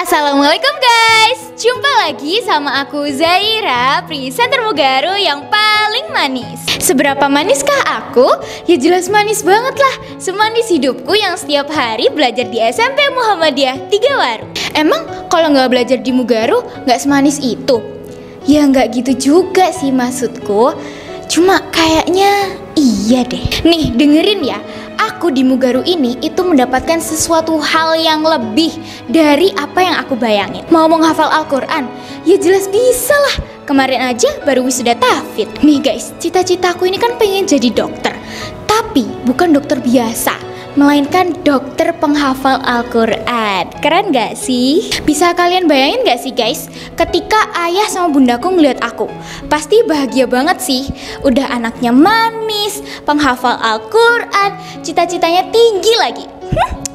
Assalamualaikum guys, jumpa lagi sama aku Zaira, presenter Mugaru yang paling manis. Seberapa maniskah aku? Ya jelas manis banget lah. Semanis hidupku yang setiap hari belajar di SMP Muhammadiyah 3 Waru. Emang kalau nggak belajar di Mugaru nggak semanis itu? Ya nggak gitu juga sih maksudku. Cuma kayaknya iya deh. Nih dengerin ya, aku di Mugaru ini itu mendapatkan sesuatu hal yang lebih dari apa yang aku bayangin. Mau menghafal Al-Quran? Ya jelas bisa lah. Kemarin aja baru wisuda tahfidz. Nih guys, cita-citaku ini kan pengen jadi dokter. Tapi bukan dokter biasa, melainkan dokter penghafal Al-Quran. Keren gak sih? Bisa kalian bayangin gak sih guys, ketika ayah sama bundaku ngeliat aku, pasti bahagia banget sih. Udah anaknya manis, penghafal Al-Quran, cita-citanya tinggi lagi.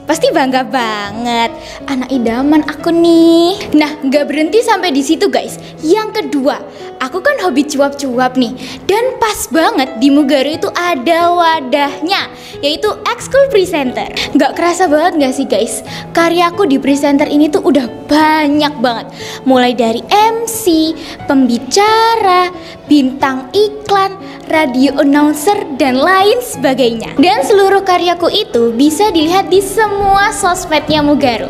Pasti bangga banget, anak idaman aku nih. Nah, gak berhenti sampai di situ guys. Yang kedua, aku kan hobi cuap-cuap nih. Dan pas banget di Mugaru itu ada wadahnya, yaitu Ekskul Presenter. Gak kerasa banget gak sih guys, karyaku di presenter ini tuh udah banyak banget. Mulai dari MC, pembicara, bintang iklan, radio announcer, dan lain sebagainya. Dan seluruh karyaku itu bisa dilihat di semua sosmednya Mugaru.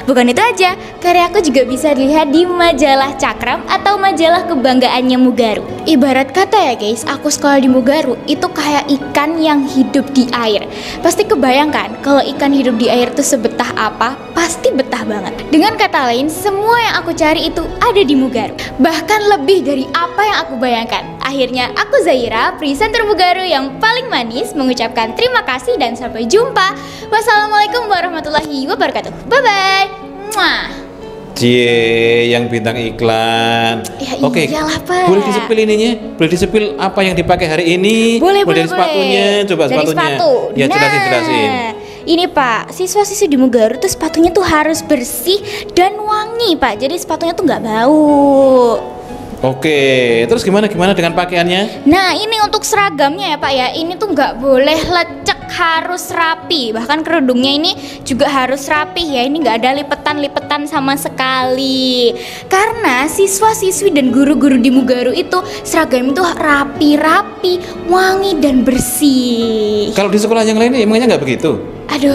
Bukan itu aja, karyaku juga bisa dilihat di majalah Cakram atau majalah kebanggaannya Mugaru. Ibarat kata ya guys, aku sekolah di Mugaru itu kayak ikan yang hidup di air. Pasti kebayangkan kalau ikan hidup di air itu sebetah apa? Pasti betah banget. Dengan kata lain, semua yang aku cari itu ada di Mugaru. Bahkan lebih dari apa yang aku bayangkan. Akhirnya aku Zaira, presenter Mugaru yang paling manis, mengucapkan terima kasih dan sampai jumpa. Wassalamualaikum warahmatullahi wabarakatuh. Bye-bye. Mwah. Cie, yang bintang iklan. Ya Oke, iyalah, Pak. boleh disepil ininya? Boleh disepil apa yang dipakai hari ini? Boleh, dari sepatunya, coba dari sepatunya. Sepatu. Ya, jelasin. Ini Pak, siswa-siswi di Mugaru tuh sepatunya tuh harus bersih dan wangi Pak. Jadi sepatunya tuh nggak bau. Oke, terus gimana dengan pakaiannya? Nah ini untuk seragamnya ya Pak ya. Ini tuh nggak boleh lecek, harus rapi. Bahkan kerudungnya ini juga harus rapi ya. Ini nggak ada lipetan-lipetan sama sekali. Karena siswa-siswi dan guru-guru di Mugaru itu seragam itu rapi-rapi, wangi dan bersih. Kalau di sekolah yang lain emangnya nggak begitu? Aduh,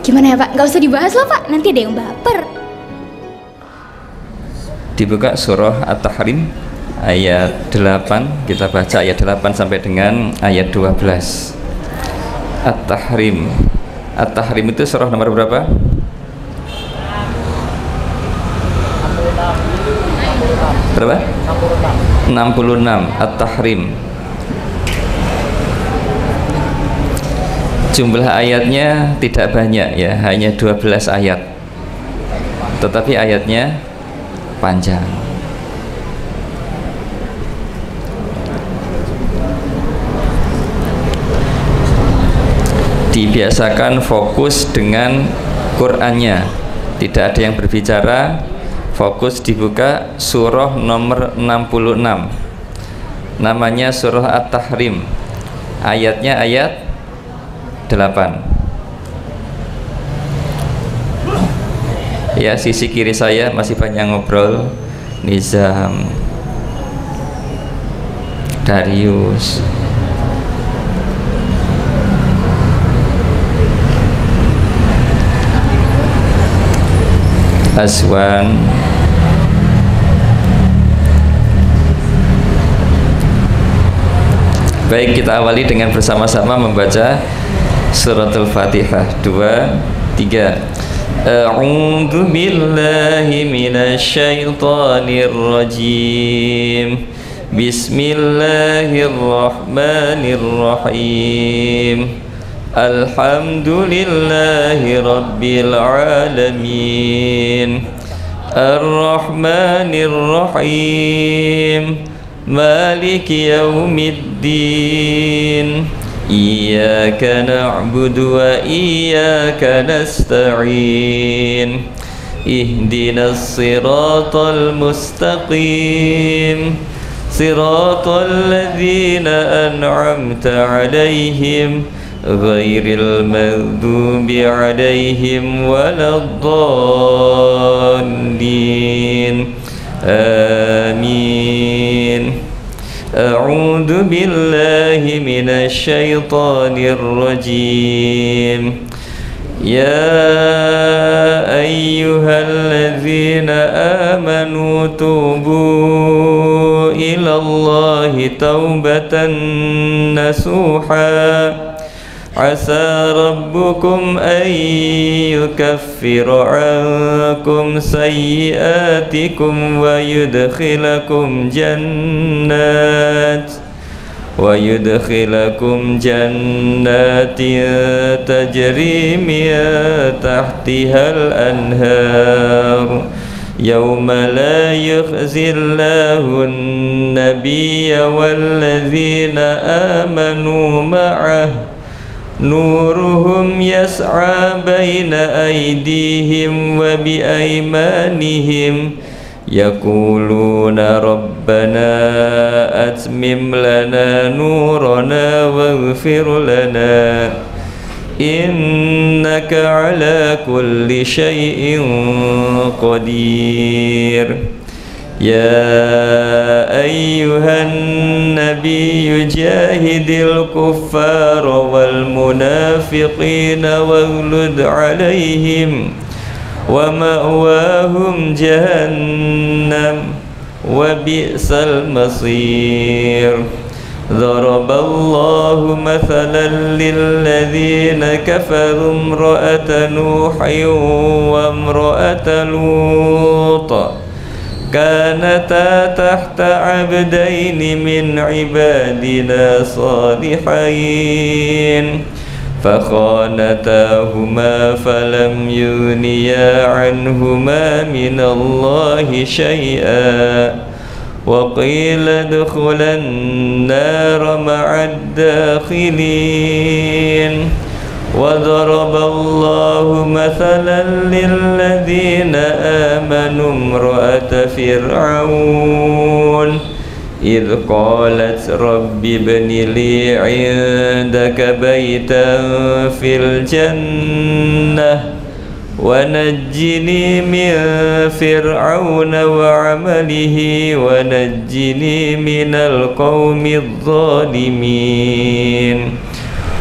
gimana ya Pak? Nggak usah dibahas lah Pak. Nanti ada yang baper. Dibuka surah At-Tahrim ayat 8, kita baca ayat 8 sampai dengan ayat 12. At-Tahrim. At-Tahrim itu surah nomor berapa? Berapa? 66. At-Tahrim. Jumlah ayatnya tidak banyak ya, hanya 12 ayat. Tetapi ayatnya panjang. Dibiasakan fokus dengan Qur'annya, tidak ada yang berbicara, fokus dibuka surah nomor 66, namanya surah At-Tahrim, ayatnya ayat 8. Ya, sisi kiri saya masih banyak ngobrol. Nizam, Darius, Aswan, baik, kita awali dengan bersama-sama membaca suratul Fatihah. 2, 3. A'udzu billahi minasy syaithanir rajim. Bismillahirrahmanirrahim. Alhamdulillahi rabbil alamin. Ar-Rahmanir Rahim. Maliki yaumiddin. Iyyaka na'budu wa iyyaka nasta'in. Ihdinas siratal mustaqim. Siratal ladzina an'amta 'alaihim ghairil maghdubi 'alaihim waladdallin. آمين. أعوذ بالله من الشيطان الرجيم. يا أيها الذين آمنوا توبوا إلى الله توبة نصوحا عسى ربكم أن يكفر عنكم سيئاتكم ويدخلكم جنات تجري من تحتها الأنهار يوم لا يخزي الله النبي والذين آمنوا معه نورهم يسعى بين أيديهم وبأيمانهم يقولون ربنا أتمم لنا نورنا واغفر لنا إنك على كل شيء قدير. يا أيها النبي جاهد الكفار والمنافقين واغلظ عليهم ومأواهم جهنم وبئس المصير. ضرب الله مثلا للذين كفروا امرأة نوح وامرأة لوط كانتا تحت عبدين من عبادنا صالحين فخانتاهما فلم يغنيا عنهما من الله شيئا وقيل ادخلا النار مع الداخلين. وضرب الله مثلا للذين آمنوا امرأة فرعون إذ قالت رب ابن لي عندك بيتا في الجنة ونجني من فرعون وعمله ونجني من القوم الظالمين.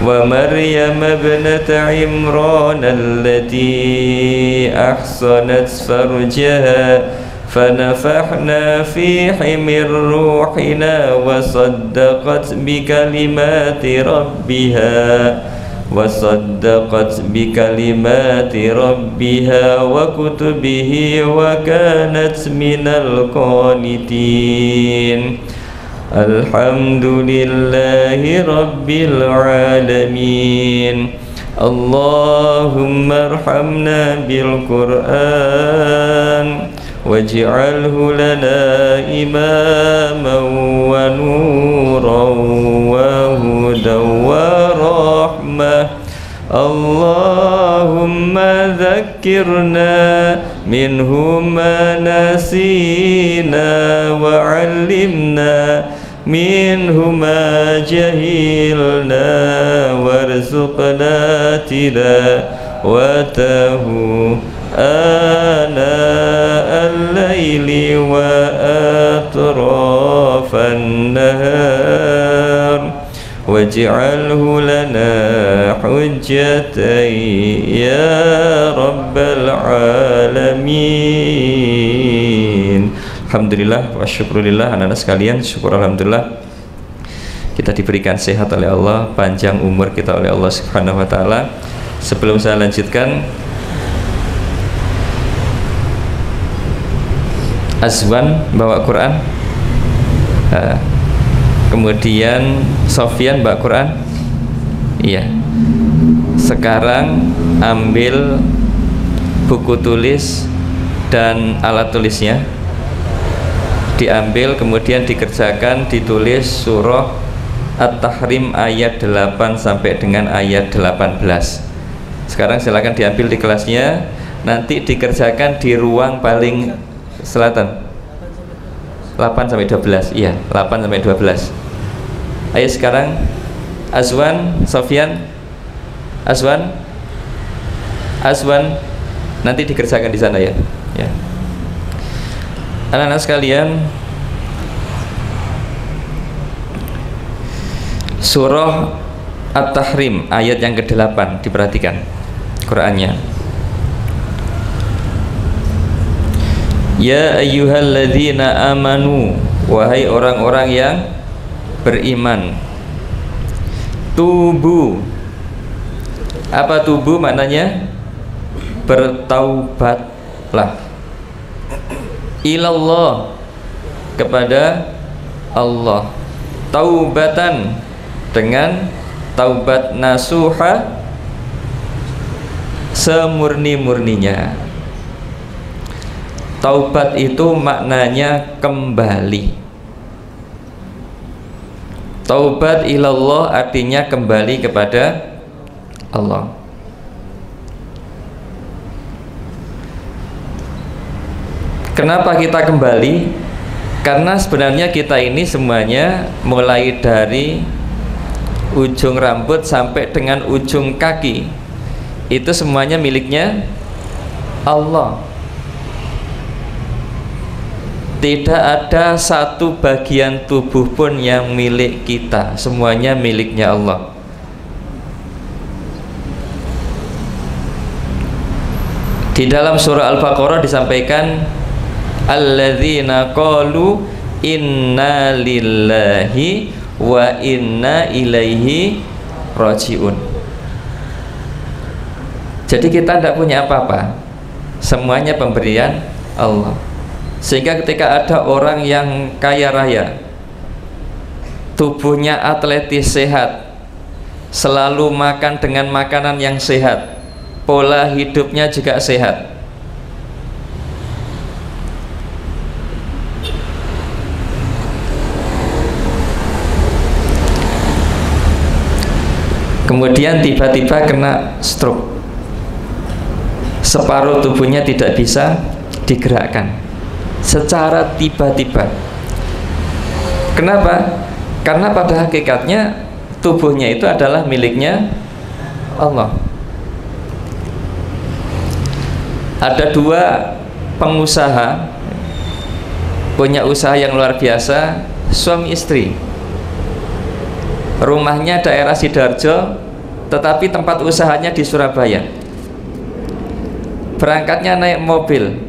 ومريم ابنة عمران التي أحصنت فرجها فنفخنا فيه من روحنا وصدقت بكلمات ربها وكتبه وكانت من القانتين. الحمد لله رب العالمين. اللهم ارحمنا بالقرآن واجعله لنا إماما ونورا وهدى ورحمة. اللهم ذكرنا منه ما نسينا وعلمنا منه ما جهلنا وارزقنا تلاوته آناء الليل وأطراف النهار واجعله لنا حجة يا رب العالمين. Alhamdulillah wa syukurillah. Anak-anak sekalian, syukur alhamdulillah kita diberikan sehat oleh Allah, panjang umur kita oleh Allah Subhanahu wa taala. Sebelum saya lanjutkan, Azwan bawa Quran, kemudian Sofyan bawa Quran. Iya. Sekarang ambil buku tulis dan alat tulisnya, diambil kemudian dikerjakan, ditulis surah At-Tahrim ayat 8 sampai dengan ayat 18. Sekarang silakan diambil di kelasnya, nanti dikerjakan di ruang paling selatan 8 sampai 12. Iya, 8 sampai 12. Ayo sekarang Azwan, Sofyan, Azwan, nanti dikerjakan di sana ya. Ya. Anak-anak sekalian, surah At-Tahrim ayat yang ke-8, diperhatikan Qur'annya. Ya ayyuhalladzina amanu, wahai orang-orang yang beriman, tubu. Apa tubu maknanya? Bertaubatlah ilallah, kepada Allah, taubatan, dengan taubat nasuha, semurni-murninya. Taubat itu maknanya kembali. Taubat ilallah artinya kembali kepada Allah. Kenapa kita kembali? Karena sebenarnya kita ini semuanya, mulai dari ujung rambut sampai dengan ujung kaki, itu semuanya miliknya Allah. Tidak ada satu bagian tubuh pun yang milik kita, semuanya miliknya Allah. Di dalam surah Al-Baqarah disampaikan, alladzina qalu inna lillahi wa inna ilaihi rajiun. Jadi kita tidak punya apa-apa, semuanya pemberian Allah. Sehingga ketika ada orang yang kaya raya, tubuhnya atletis sehat, selalu makan dengan makanan yang sehat, pola hidupnya juga sehat, kemudian tiba-tiba kena stroke, separuh tubuhnya tidak bisa digerakkan secara tiba-tiba. Kenapa? Karena pada hakikatnya tubuhnya itu adalah miliknya Allah. Ada dua pengusaha punya usaha yang luar biasa, suami istri. Rumahnya daerah Sidoarjo, tetapi tempat usahanya di Surabaya. Berangkatnya naik mobil,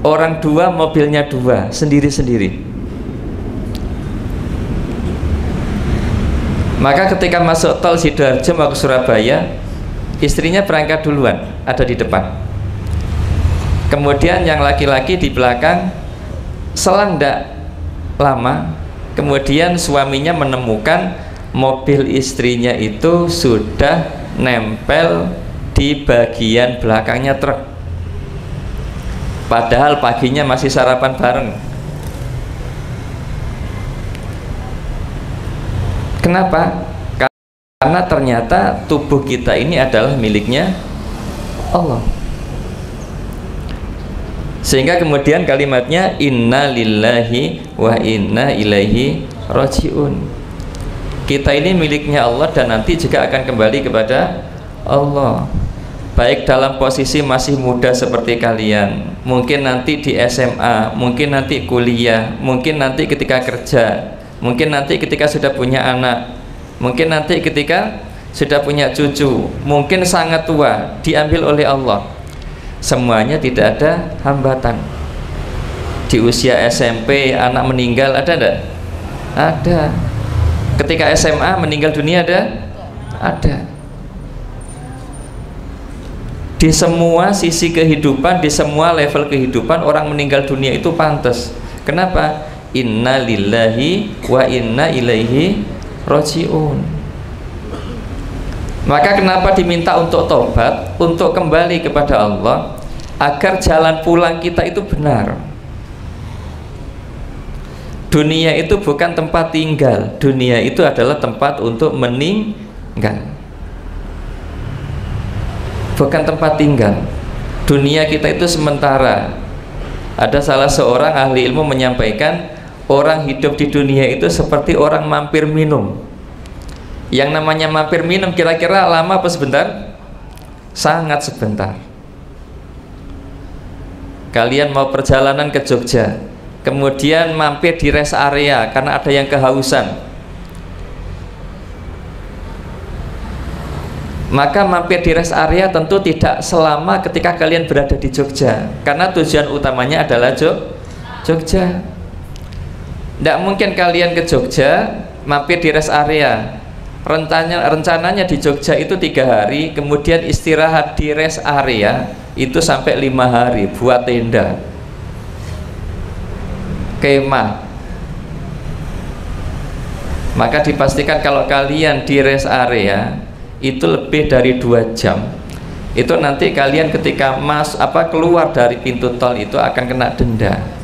orang dua, mobilnya dua, sendiri-sendiri. Maka ketika masuk tol Sidoarjo mau ke Surabaya, istrinya berangkat duluan, ada di depan. Kemudian yang laki-laki di belakang. Selang tidak lama, kemudian suaminya menemukan mobil istrinya itu sudah nempel di bagian belakangnya truk. Padahal paginya masih sarapan bareng. Kenapa? Karena ternyata tubuh kita ini adalah miliknya Allah. Sehingga kemudian kalimatnya inna lillahi wa inna ilaihi rajiun. Kita ini miliknya Allah dan nanti juga akan kembali kepada Allah. Baik dalam posisi masih muda seperti kalian, mungkin nanti di SMA, mungkin nanti kuliah, mungkin nanti ketika kerja, mungkin nanti ketika sudah punya anak, mungkin nanti ketika sudah punya cucu, mungkin sangat tua, diambil oleh Allah. Semuanya tidak ada hambatan. Di usia SMP anak meninggal ada enggak? Ada. Ketika SMA meninggal dunia ada? Ada. Di semua sisi kehidupan, di semua level kehidupan, orang meninggal dunia itu pantas. Kenapa? Inna lillahi wa inna ilaihi rajiun. Maka kenapa diminta untuk tobat, untuk kembali kepada Allah, agar jalan pulang kita itu benar. Dunia itu bukan tempat tinggal, dunia itu adalah tempat untuk meninggal, bukan tempat tinggal. Dunia kita itu sementara. Ada salah seorang ahli ilmu menyampaikan, orang hidup di dunia itu seperti orang mampir minum. Yang namanya mampir minum kira-kira lama apa sebentar? Sangat sebentar. kalian mau perjalanan ke Jogja, kemudian mampir di rest area karena ada yang kehausan, maka mampir di rest area tentu tidak selama ketika kalian berada di Jogja, karena tujuan utamanya adalah Jogja. Tidak mungkin kalian ke Jogja mampir di rest area, rencananya di Jogja itu 3 hari, kemudian istirahat di rest area itu sampai 5 hari buat tenda kemah. Maka dipastikan kalau kalian di rest area itu lebih dari 2 jam, itu nanti kalian ketika keluar dari pintu tol itu akan kena denda.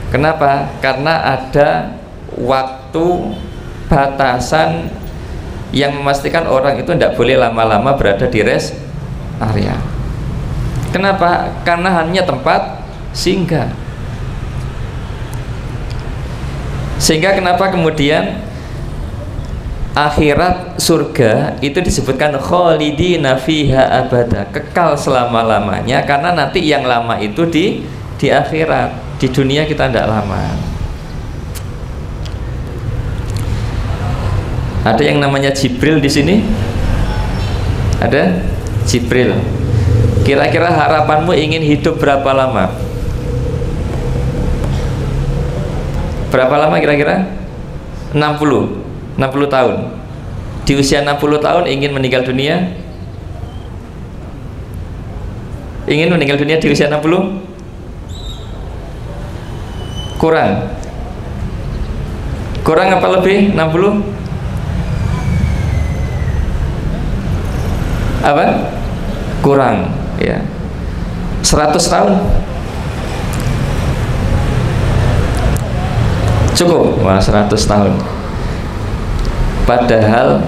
Kenapa? Karena ada waktu batasan yang memastikan orang itu tidak boleh lama-lama berada di rest area. Kenapa? Karena hanya tempat singgah. Sehingga kenapa kemudian akhirat surga itu disebutkan khalidina fiha abada, kekal selama-lamanya, karena nanti yang lama itu di akhirat. Di dunia kita tidak lama. Ada yang namanya Jibril di sini? Ada? Jibril. Kira-kira harapanmu ingin hidup berapa lama? Berapa lama kira-kira? 60 tahun. Di usia 60 tahun ingin meninggal dunia? Ingin meninggal dunia di usia 60? Kurang apa lebih? 60? Apa? Kurang, ya. 100 tahun? Cukup? Wah, 100 tahun. Padahal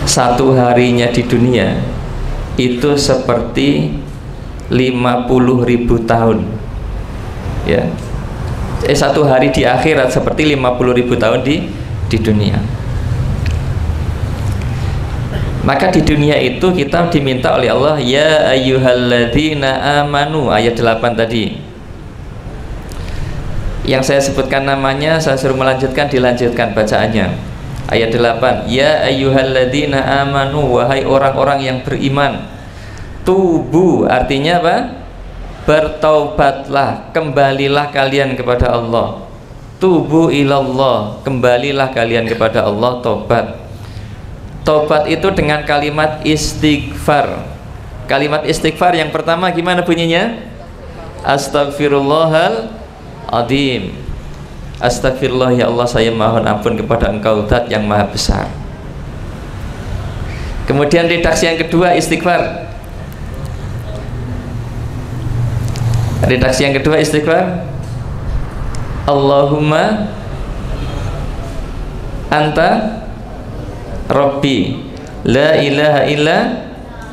satu harinya di dunia itu seperti 50.000 tahun, ya. Satu hari di akhirat seperti 50.000 tahun di dunia. Maka di dunia itu kita diminta oleh Allah, ya ayyuhalladzina amanu, ayat 8 tadi. Yang saya sebutkan namanya, saya suruh melanjutkan, dilanjutkan bacaannya. Ayat 8, ya ayyuhalladzina amanu, wahai orang-orang yang beriman. Tubu artinya apa? Bertaubatlah, kembalilah kalian kepada Allah. Tubu ilallah, kembalilah kalian kepada Allah, tobat. Tobat itu dengan kalimat istighfar. Kalimat istighfar yang pertama gimana bunyinya? Astagfirullahaladzim. Astagfirullah ya Allah, saya mohon ampun kepada Engkau Zat yang maha besar. Kemudian redaksi yang kedua istighfar. Redaksi yang kedua istighfar, Allahumma anta Rabbi la ilaha illa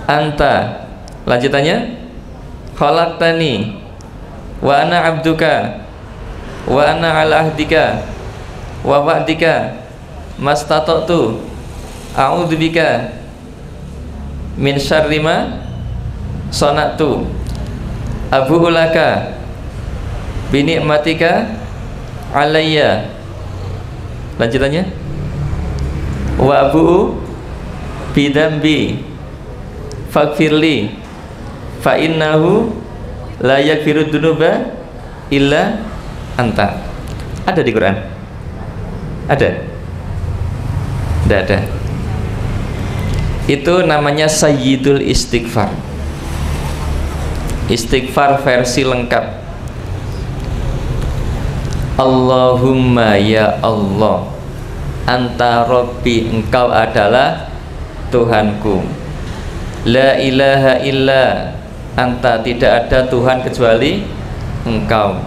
anta. Lanjutannya, khalaqtani wa ana abduka wa ana ala ahdika wa wa'dika mastata'tu a'udzubika min syarri ma sana'tu abu'u laka bi ni'matika alayya. Lanjutannya, wa abu'u bi dzambi faghfirli fa innahu la yaghfiru dzunuba illa anta. Ada di Quran? Ada? Tidak ada. Itu namanya sayyidul istighfar. Istighfar versi lengkap. Allahumma ya Allah, anta Rabbi, engkau adalah Tuhanku. La ilaha illa anta, tidak ada Tuhan kecuali engkau.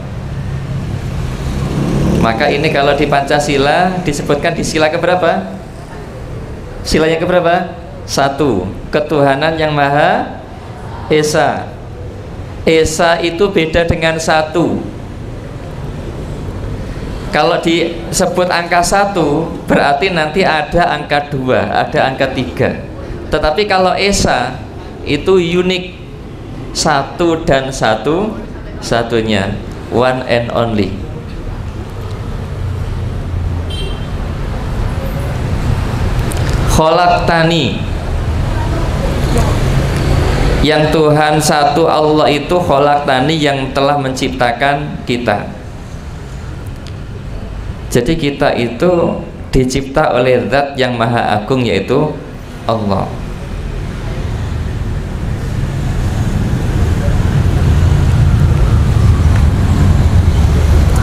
Maka ini kalau di Pancasila disebutkan di sila keberapa? Sila yang keberapa? 1. Ketuhanan yang Maha Esa. Esa itu beda dengan 1. Kalau disebut angka 1 berarti nanti ada angka 2, ada angka 3. Tetapi kalau Esa itu unik, 1 dan 1 satunya, one and only. Khalaqtani, yang Tuhan satu Allah itu khalaqtani, yang telah menciptakan kita. Jadi kita itu dicipta oleh zat yang maha agung, yaitu Allah.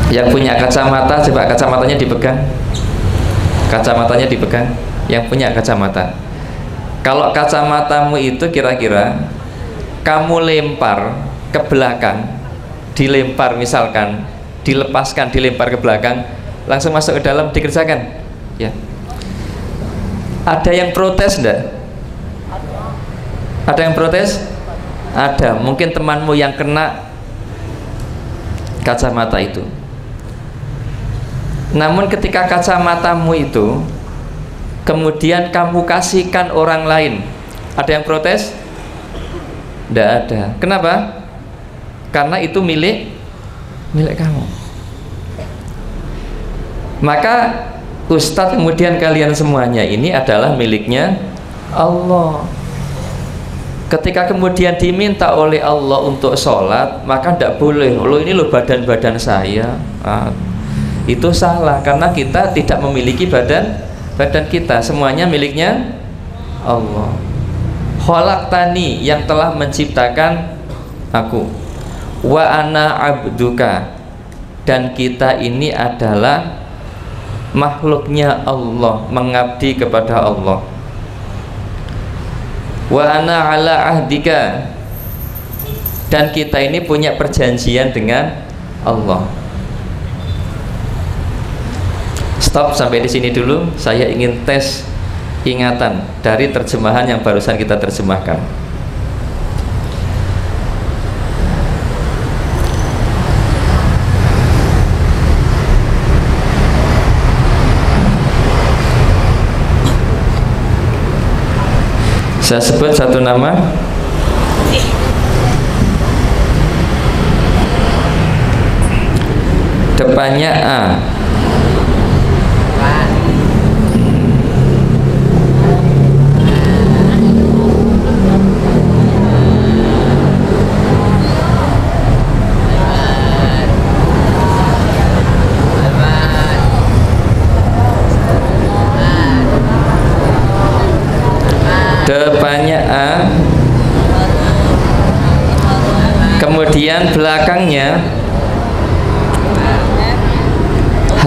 Yang punya kacamata, coba kacamatanya dipegang. Kacamatanya dipegang. Yang punya kacamata. Kalau kacamatamu itu kira-kira kamu lempar ke belakang, dilempar misalkan, dilepaskan, dilempar ke belakang, langsung masuk ke dalam, dikerjakan, ya. Ada yang protes enggak? Ada yang protes? Ada. Mungkin temanmu yang kena kacamata itu. Namun ketika kacamatamu itu kemudian kamu kasihkan orang lain, ada yang protes? Tidak ada. Kenapa? Karena itu milik kamu. Maka Ustadz, kemudian kalian semuanya ini adalah miliknya Allah. Ketika kemudian diminta oleh Allah untuk sholat, maka tidak boleh, lo ini lo badan-badan saya. Itu salah, karena kita tidak memiliki badan kita, semuanya miliknya Allah. Khalaqtani, yang telah menciptakan aku. Wa ana abduka, dan kita ini adalah makhluknya Allah, mengabdi kepada Allah. Wa ana ala ahdika, dan kita ini punya perjanjian dengan Allah. Stop sampai di sini dulu. Saya ingin tes ingatan dari terjemahan yang barusan kita terjemahkan. Saya sebut satu nama. Depannya A. Depannya A, kemudian belakangnya H,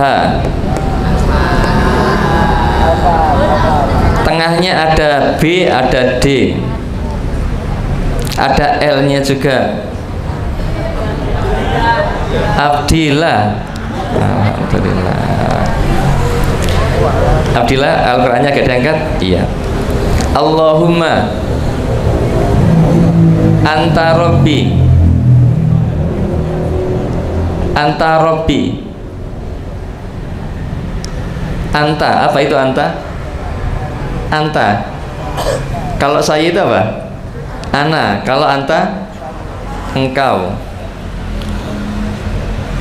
tengahnya ada B, ada D, ada L nya juga. Abdillah. Alhamdulillah. Abdillah, Al-Qurannya agak diangkat? Iya. Allahumma anta rabbi, anta rabbi. Anta, apa itu anta? Anta. Kalau saya itu apa? Ana. Kalau anta, engkau.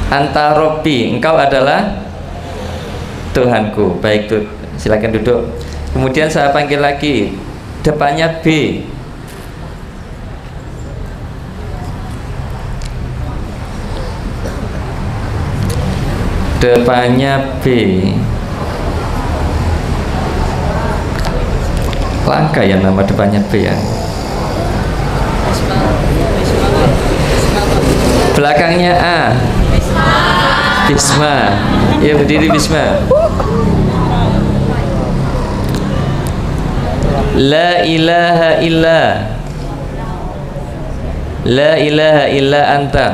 Anta rabbi, engkau adalah Tuhanku. Baik, tuh, silakan duduk. Kemudian saya panggil lagi, depannya B. Depannya B. Langka ya nama depannya B ya. Belakangnya A. Bisma. Ya, berdiri Bisma. La ilaha illa, la ilaha illa anta.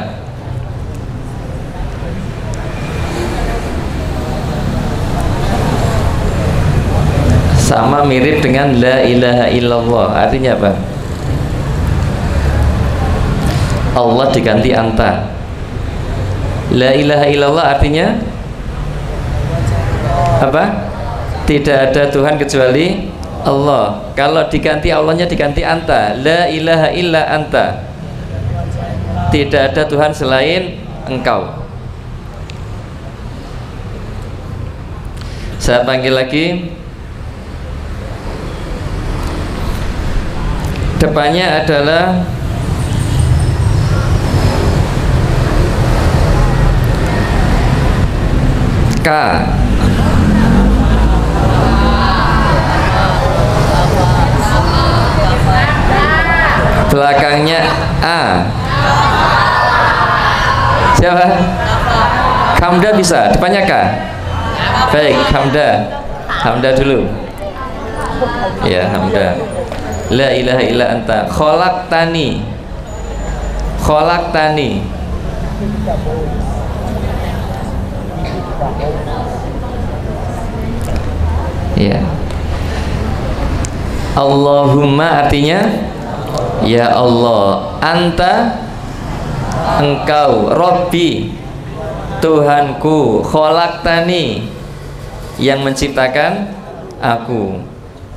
Sama mirip dengan la ilaha illallah. Artinya apa? Allah diganti anta. La ilaha illallah artinya apa? Tidak ada Tuhan kecuali Allah. Kalau diganti Allahnya diganti anta, la ilaha illa anta. tidak ada Tuhan selain Engkau. Saya panggil lagi. Depannya adalah K. Belakangnya A. Siapa? Hamda bisa, depannya K. Baik, Hamda dulu. Ya, Hamda. La ilaha illa anta khalaqtani. Ya. Allahumma artinya ya Allah, anta engkau, Robbi Tuhanku, khalaqtani yang menciptakan aku.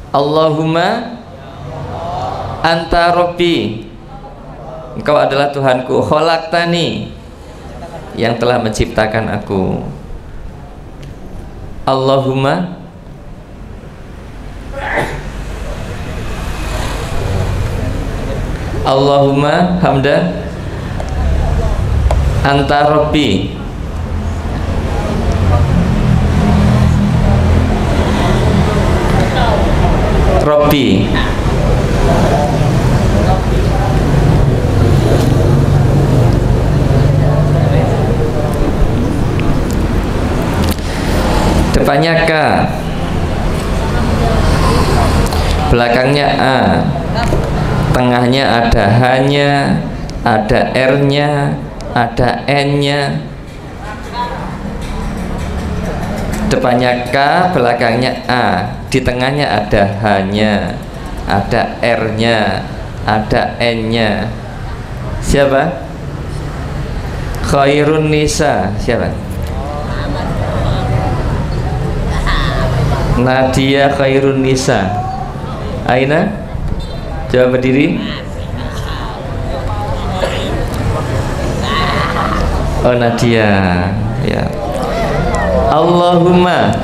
Allahumma anta Robbi, engkau adalah Tuhanku, khalaqtani yang telah menciptakan aku. Allahumma Hamda anta Robbi depannya K, belakangnya A, tengahnya ada H-nya, ada R-nya, ada N-nya. Depannya K, belakangnya A, di tengahnya ada H-nya, ada R-nya, ada N-nya. Siapa? Khairun Nisa. Siapa? Nadia Khairun Nisa. Aina? Coba berdiri. Oh, Nadia. Ya. Allahumma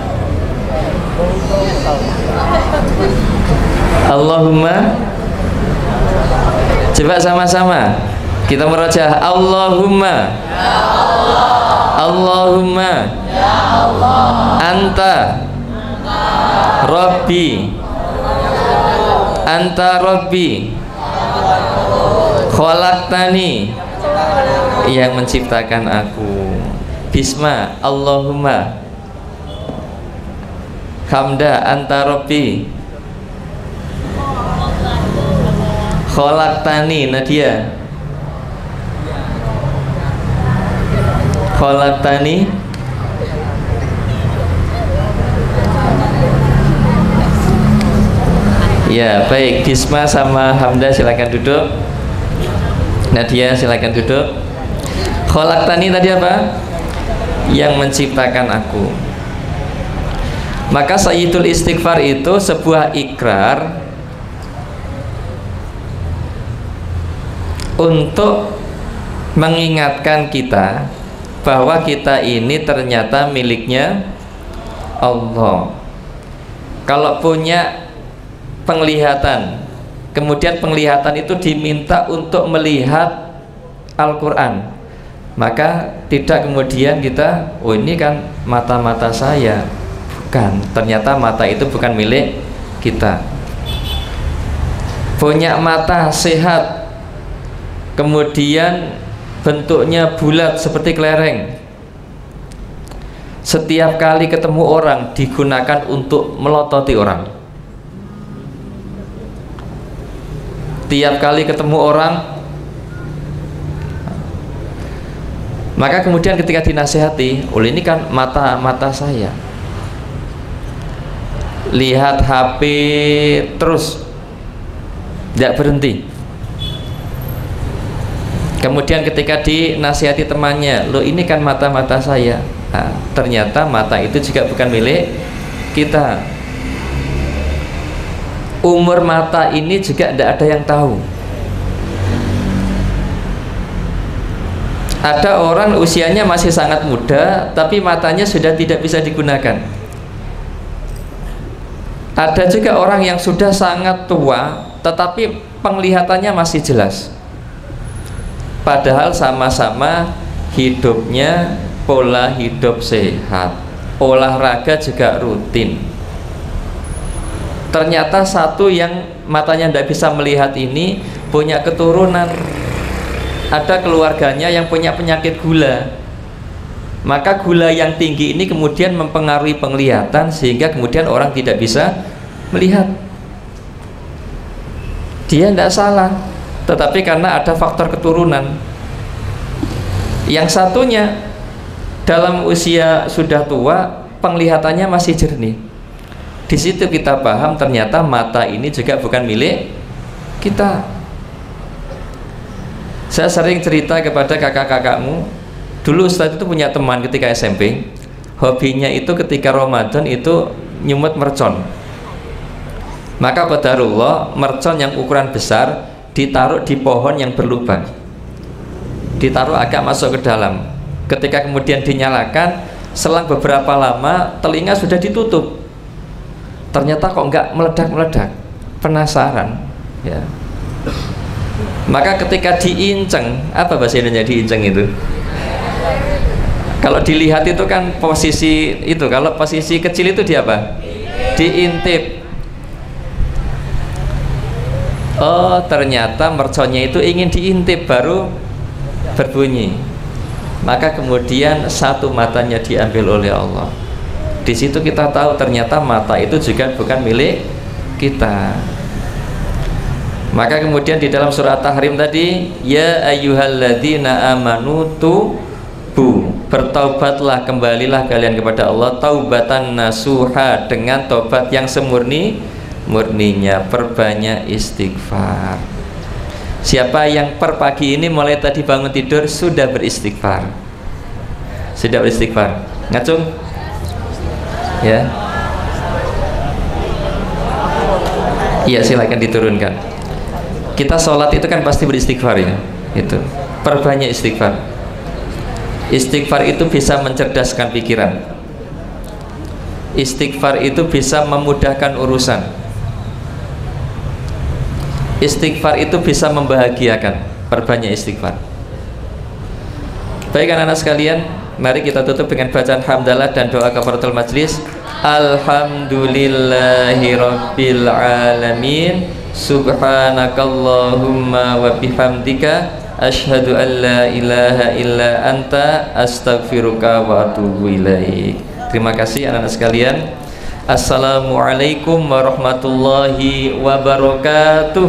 coba sama-sama kita merajah. Allahumma anta Rabbi khalaqtani yang menciptakan aku. Bisma Allahumma Hamda anta Rabbi khalaqtani. Nadia khalaqtani. Ya, baik. Bisma sama Hamda silakan duduk. Nadia silakan duduk. Khalaqtani tadi apa? Yang menciptakan aku. Maka Sayyidul Istighfar itu sebuah ikrar untuk mengingatkan kita bahwa kita ini ternyata miliknya Allah. Kalau punya penglihatan, kemudian penglihatan itu diminta untuk melihat Al-Quran, maka tidak kemudian kita, oh ini kan mata-mata saya. Bukan, ternyata mata itu bukan milik kita. Punya mata sehat, kemudian bentuknya bulat seperti kelereng, setiap kali ketemu orang digunakan untuk melototi orang. Tiap kali ketemu orang, maka kemudian ketika dinasihati, oleh ini kan mata saya, lihat HP terus tidak berhenti. Kemudian ketika dinasihati temannya, loh ini kan mata saya. Nah, ternyata mata itu juga bukan milik kita. Umur mata ini juga tidak ada yang tahu. Ada orang usianya masih sangat muda tapi matanya sudah tidak bisa digunakan. Ada juga orang yang sudah sangat tua tetapi penglihatannya masih jelas, padahal sama-sama hidupnya pola hidup sehat, olahraga juga rutin. Ternyata satu yang matanya tidak bisa melihat ini punya keturunan, ada keluarganya yang punya penyakit gula. Maka gula yang tinggi ini kemudian mempengaruhi penglihatan sehingga kemudian orang tidak bisa melihat. Dia tidak salah, tetapi karena ada faktor keturunan. Yang satunya dalam usia sudah tua, penglihatannya masih jernih. Di situ kita paham ternyata mata ini juga bukan milik kita. Saya sering cerita kepada kakak-kakakmu, dulu Ustaz itu punya teman ketika SMP, hobinya itu ketika Ramadan itu nyumut mercon. Maka qadarullah mercon yang ukuran besar ditaruh di pohon yang berlubang, ditaruh agak masuk ke dalam. Ketika kemudian dinyalakan, selang beberapa lama telinga sudah ditutup, ternyata kok enggak meledak-meledak. Penasaran ya. Maka ketika diinceng, apa bahasa Indonesia diinceng itu? Kalau dilihat itu kan posisi itu, kalau posisi kecil itu di apa? Diintip. Oh, ternyata merconnya itu ingin diintip baru berbunyi. Maka kemudian satu matanya diambil oleh Allah. Di situ kita tahu ternyata mata itu juga bukan milik kita. Maka kemudian di dalam surat Tahrim tadi, ya ayyuhalladzina amanu tubu, bertaubatlah, kembalilah kalian kepada Allah, taubatan nasuha, dengan taubat yang semurni-murninya, perbanyak istighfar. Siapa yang per pagi ini mulai tadi bangun tidur sudah beristighfar? Sudah beristighfar? Ngacung? Ya. Iya, silakan diturunkan. Kita sholat itu kan pasti beristighfar ya. Itu. Perbanyak istighfar. Istighfar itu bisa mencerdaskan pikiran. Istighfar itu bisa memudahkan urusan. Istighfar itu bisa membahagiakan. Perbanyak istighfar. Baik anak-anak sekalian, mari kita tutup dengan bacaan hamdalah dan doa kafaratul majlis. Alhamdulillahirabbil alamin. Subhanakallahumma wa bihamdika asyhadu an la ilaha illa anta astaghfiruka wa atubu ilaik. Terima kasih anak-anak sekalian. Assalamualaikum warahmatullahi wabarakatuh.